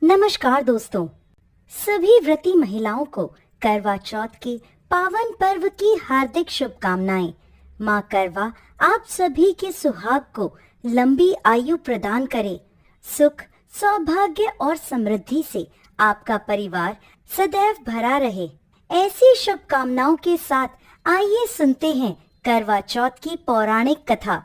नमस्कार दोस्तों। सभी व्रती महिलाओं को करवा चौथ के पावन पर्व की हार्दिक शुभकामनाएं। माँ करवा आप सभी के सुहाग को लंबी आयु प्रदान करे। सुख, सौभाग्य और समृद्धि से आपका परिवार सदैव भरा रहे। ऐसी शुभकामनाओं के साथ आइए सुनते हैं करवा चौथ की पौराणिक कथा।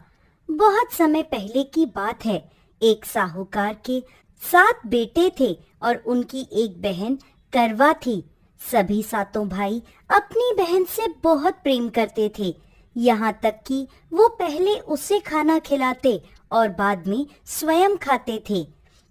बहुत समय पहले की बात है। एक साहूकार के 7 बेटे थे और उनकी एक बहन करवा थी। सभी सातों भाई अपनी बहन से बहुत प्रेम करते थे, यहाँ तक कि वो पहले उसे खाना खिलाते और बाद में स्वयं खाते थे।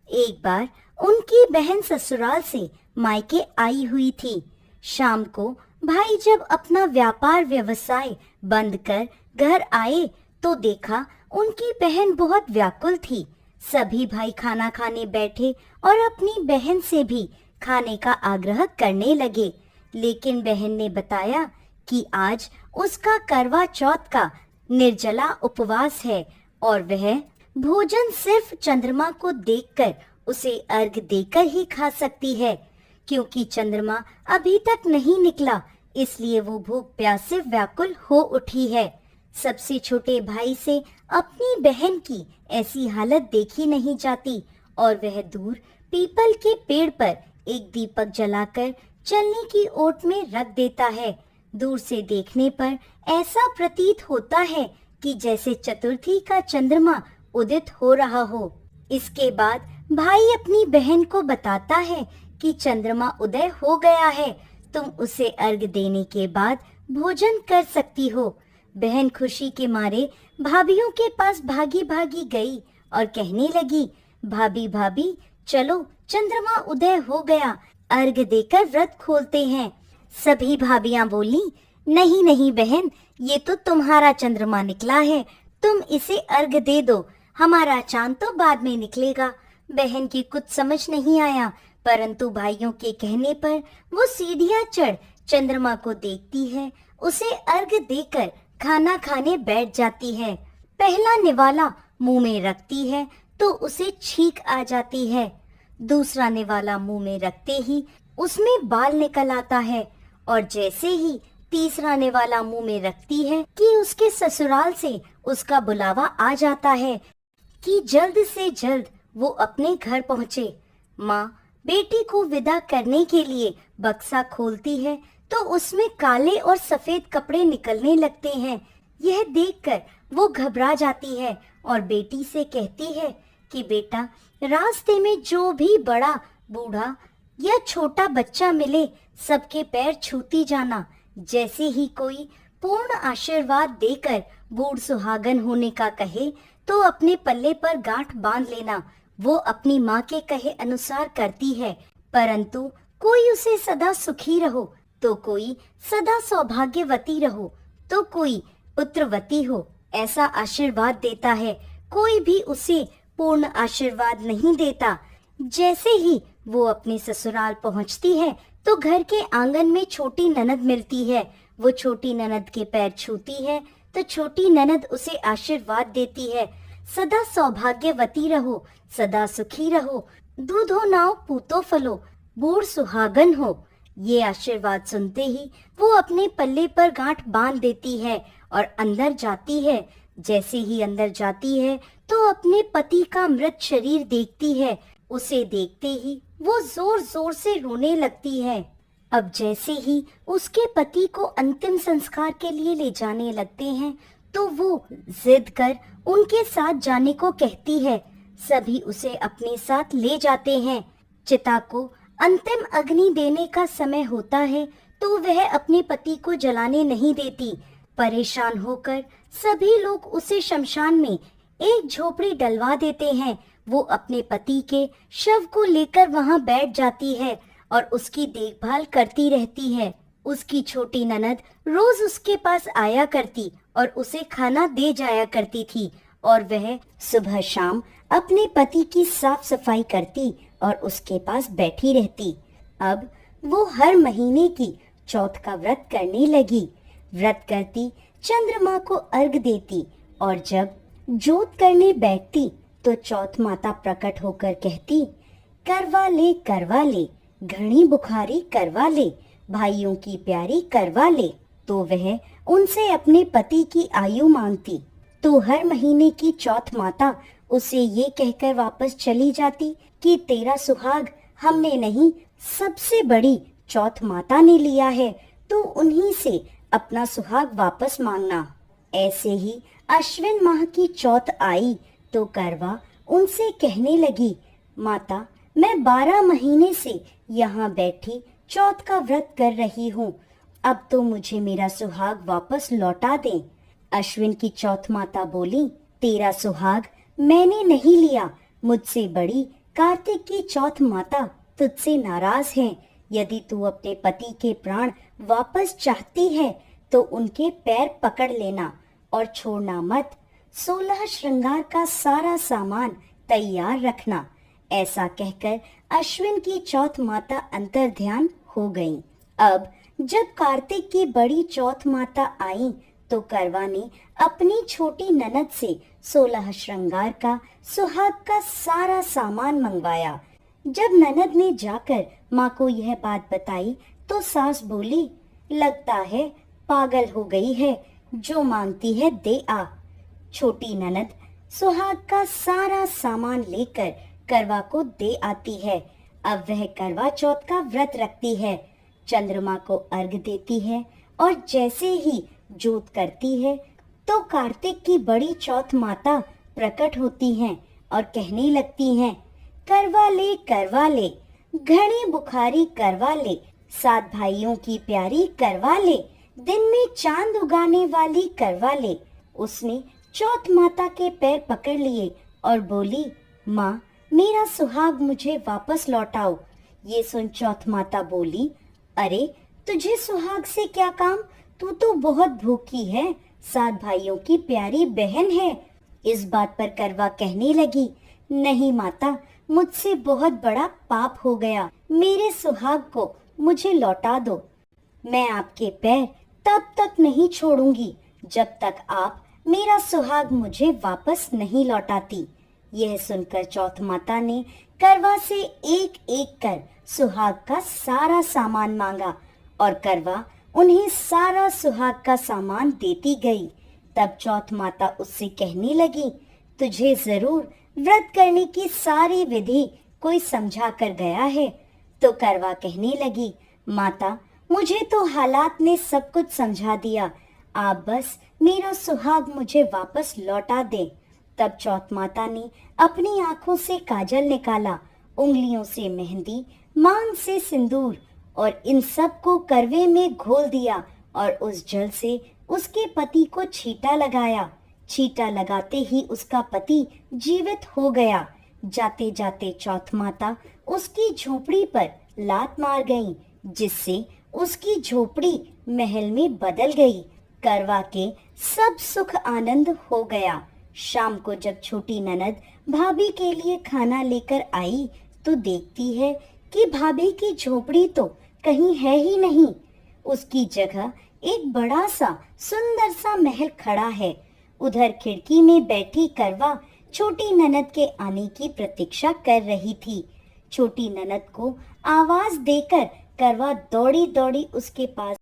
एक बार उनकी बहन ससुराल से मायके आई हुई थी। शाम को भाई जब अपना व्यापार व्यवसाय बंद कर घर आए तो देखा उनकी बहन बहुत व्याकुल थी। सभी भाई खाना खाने बैठे और अपनी बहन से भी खाने का आग्रह करने लगे, लेकिन बहन ने बताया कि आज उसका करवा चौथ का निर्जला उपवास है और वह भोजन सिर्फ चंद्रमा को देखकर उसे अर्घ देकर ही खा सकती है। क्योंकि चंद्रमा अभी तक नहीं निकला, इसलिए वो भूख प्यास से व्याकुल हो उठी है। सबसे छोटे भाई से अपनी बहन की ऐसी हालत देखी नहीं जाती और वह दूर पीपल के पेड़ पर एक दीपक जलाकर चलने की ओट में रख देता है। दूर से देखने पर ऐसा प्रतीत होता है कि जैसे चतुर्थी का चंद्रमा उदित हो रहा हो। इसके बाद भाई अपनी बहन को बताता है कि चंद्रमा उदय हो गया है, तुम उसे अर्घ देने के बाद भोजन कर सकती हो। बहन खुशी के मारे भाभीयों के पास भागी भागी गई और कहने लगी, भाभी भाभी चलो, चंद्रमा उदय हो गया, अर्घ देकर व्रत खोलते हैं। सभी भाभियां बोली, नहीं नहीं बहन, ये तो तुम्हारा चंद्रमा निकला है, तुम इसे अर्घ दे दो, हमारा चांद तो बाद में निकलेगा। बहन की कुछ समझ नहीं आया, परंतु भाइयों के कहने पर वो सीढ़ियां चढ़ चंद्रमा को देखती है, उसे अर्घ देकर खाना खाने बैठ जाती है। पहला निवाला मुंह में रखती है तो उसे छींक आ जाती है। दूसरा निवाला मुंह में रखते ही उसमें बाल निकल आता है और जैसे ही तीसरा निवाला मुंह में रखती है कि उसके ससुराल से उसका बुलावा आ जाता है कि जल्द से जल्द वो अपने घर पहुँचे। माँ बेटी को विदा करने के लिए बक्सा खोलती है तो उसमें काले और सफेद कपड़े निकलने लगते हैं। यह देखकर वो घबरा जाती है और बेटी से कहती है कि बेटा, रास्ते में जो भी बड़ा, बूढ़ा या छोटा बच्चा मिले, सबके पैर छूती जाना। जैसे ही कोई पूर्ण आशीर्वाद देकर बूढ़ सुहागन होने का कहे तो अपने पल्ले पर गांठ बांध लेना। वो अपनी माँ के कहे अनुसार करती है, परंतु कोई उसे सदा सुखी रहो तो कोई सदा सौभाग्यवती रहो तो कोई पुत्रवती हो, ऐसा आशीर्वाद देता है। कोई भी उसे पूर्ण आशीर्वाद नहीं देता। जैसे ही वो अपने ससुराल पहुंचती है तो घर के आंगन में छोटी ननद मिलती है। वो छोटी ननद के पैर छूती है तो छोटी ननद उसे आशीर्वाद देती है, सदा सौभाग्यवती रहो, सदा सुखी रहो, दूधो नाव पूतो फलो, बूढ़ सुहागन हो। ये आशीर्वाद सुनते ही वो अपने पल्ले पर गांठ बांध देती है और अंदर जाती है। जैसे ही अंदर जाती है तो अपने पति का मृत शरीर देखती है। उसे देखते ही वो जोर जोर से रोने लगती है। अब जैसे ही उसके पति को अंतिम संस्कार के लिए ले जाने लगते हैं तो वो जिद कर उनके साथ जाने को कहती है। सभी उसे अपने साथ ले जाते हैं। चिता को अंतिम अग्नि देने का समय होता है तो वह अपने पति को जलाने नहीं देती। परेशान होकर सभी लोग उसे शमशान में एक झोपड़ी डलवा देते हैं। वो अपने पति के शव को लेकर वहां बैठ जाती है और उसकी देखभाल करती रहती है। उसकी छोटी ननद रोज उसके पास आया करती और उसे खाना दे जाया करती थी और वह सुबह शाम अपने पति की साफ सफाई करती और उसके पास बैठी रहती। अब वो हर महीने की चौथ का व्रत करने लगी। व्रत करती, चंद्रमा को अर्घ देती और जब जोत करने बैठती तो चौथ माता प्रकट होकर कहती, करवा ले, घनी बुखारी करवा ले, भाइयों की प्यारी करवा ले। तो वह उनसे अपने पति की आयु मांगती, तो हर महीने की चौथ माता उसे ये कहकर वापस चली जाती कि तेरा सुहाग हमने नहीं, सबसे बड़ी चौथ माता ने लिया है, तो उन्हीं से अपना सुहाग वापस मांगना। ऐसे ही अश्विन माह की चौथ आई तो करवा उनसे कहने लगी, माता मैं 12 महीने से यहाँ बैठी चौथ का व्रत कर रही हूँ, अब तो मुझे मेरा सुहाग वापस लौटा दें। अश्विन की चौथ माता बोली, तेरा सुहाग मैंने नहीं लिया, मुझसे बड़ी कार्तिक की चौथ माता तुझसे नाराज है। यदि तू अपने पति के प्राण वापस चाहती है तो उनके पैर पकड़ लेना और छोड़ना मत। 16 श्रृंगार का सारा सामान तैयार रखना। ऐसा कहकर अश्विन की चौथ माता अंतर ध्यान हो गईं। अब जब कार्तिक की बड़ी चौथ माता आई तो करवा ने अपनी छोटी ननद से 16 श्रृंगार का सुहाग का सारा सामान मंगवाया। जब ननद ने जाकर माँ को यह बात बताई तो सास बोली, लगता है पागल हो गई है, जो मांगती है दे आ। छोटी ननद सुहाग का सारा सामान लेकर करवा को दे आती है। अब वह करवा चौथ का व्रत रखती है, चंद्रमा को अर्घ देती है और जैसे ही जोत करती है तो कार्तिक की बड़ी चौथ माता प्रकट होती हैं और कहने लगती हैं, करवा ले, घनी बुखारी करवा ले, 7 भाइयों की प्यारी करवा ले, दिन में चांद उगाने वाली करवा ले। उसने चौथ माता के पैर पकड़ लिए और बोली, माँ मेरा सुहाग मुझे वापस लौटाओ। ये सुन चौथ माता बोली, अरे तुझे सुहाग से क्या काम, तू तो बहुत भूखी है, 7 भाइयों की प्यारी बहन है। इस बात पर करवा कहने लगी, नहीं माता, मुझसे बहुत बड़ा पाप हो गया, मेरे सुहाग को मुझे लौटा दो। मैं आपके पैर तब तक नहीं छोड़ूंगी जब तक आप मेरा सुहाग मुझे वापस नहीं लौटाती। यह सुनकर चौथ माता ने करवा से एक एक कर सुहाग का सारा सामान मांगा और करवा उन्हें सारा सुहाग का सामान देती गई। तब चौथ माता उससे कहने लगी, तुझे जरूर व्रत करने की सारी विधि कोई समझा कर गया है। तो करवा कहने लगी, माता मुझे तो हालात ने सब कुछ समझा दिया, आप बस मेरा सुहाग मुझे वापस लौटा दे। तब चौथ माता ने अपनी आंखों से काजल निकाला, उंगलियों से मेहंदी, मांग से सिंदूर और इन सब को करवे में घोल दिया और उस जल से उसके पति को छींटा लगाया। छींटा लगाते ही उसका पति जीवित हो गया। जाते जाते चौथ माता उसकी झोपड़ी पर लात मार गई, जिससे उसकी झोपड़ी महल में बदल गई। करवा के सब सुख आनंद हो गया। शाम को जब छोटी ननद भाभी के लिए खाना लेकर आई तो देखती है कि भाभी की झोपड़ी तो कहीं है ही नहीं, उसकी जगह एक बड़ा सा सुंदर सा महल खड़ा है। उधर खिड़की में बैठी करवा छोटी ननद के आने की प्रतीक्षा कर रही थी। छोटी ननद को आवाज देकर करवा दौड़ी दौड़ी उसके पास